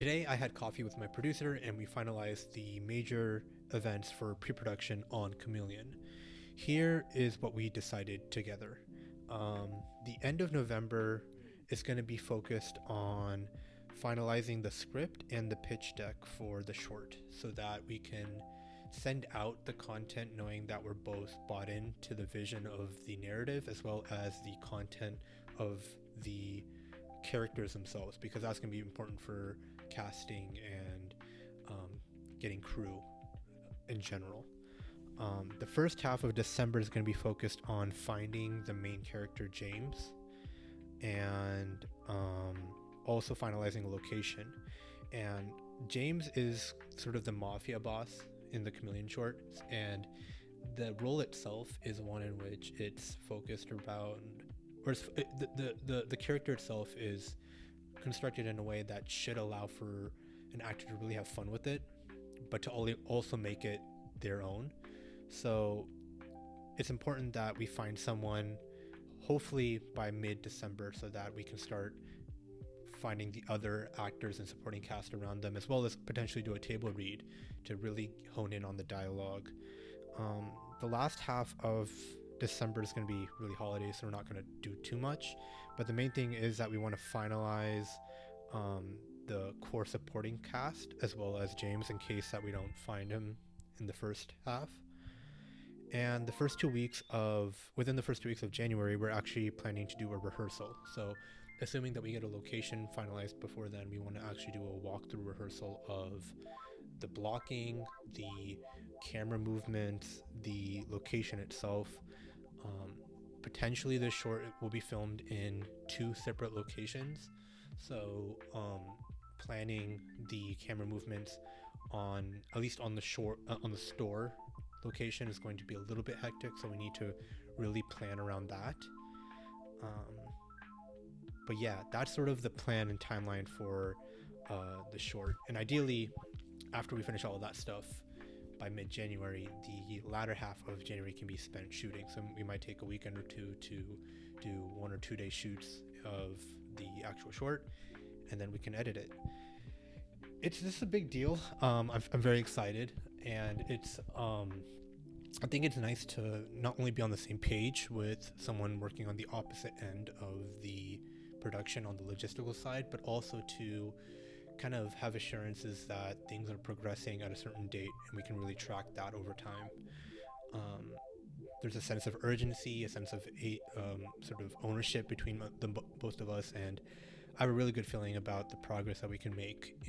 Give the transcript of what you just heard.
Today, I had coffee with my producer and we finalized the major events for pre production on Chameleon. Here is what we decided together. The end of November is going to be focused on finalizing the script and the pitch deck for the short so that we can send out the content knowing that we're both bought into the vision of the narrative as well as the content of the characters themselves, because that's going to be important for casting and getting crew in general. The first half of December is going to be focused on finding the main character James and also finalizing a location. And James is sort of the mafia boss in the Chameleon shorts, and the role itself is one in which it's focused around, or the character itself is constructed in a way that should allow for an actor to really have fun with it, but to also make it their own. So it's important that we find someone, hopefully by mid-December, so that we can start finding the other actors and supporting cast around them, as well as potentially do a table read to really hone in on the dialogue. The last half of December is going to be really holiday, so we're not going to do too much. But the main thing is that we want to finalize the core supporting cast as well as James in case that we don't find him in the first half. And within the first 2 weeks of January, we're actually planning to do a rehearsal. So assuming that we get a location finalized before then, we want to actually do a walkthrough rehearsal of the blocking, the camera movements, the location itself. Potentially this short will be filmed in 2 separate locations. So planning the camera movements on, at least on the on the store location, is going to be a little bit hectic, so we need to really plan around that. But yeah, that's sort of the plan and timeline for the short. And ideally, after we finish all of that stuff by mid-January, the latter half of January can be spent shooting. So we might take a weekend or two to do 1 or 2 day shoots of the actual short, and then we can edit it. This is a big deal. I'm very excited, and I think it's nice to not only be on the same page with someone working on the opposite end of the production on the logistical side, but also to kind of have assurances that things are progressing at a certain date and we can really track that over time. There's a sense of urgency, a sense of sort of ownership between both of us, and I have a really good feeling about the progress that we can make in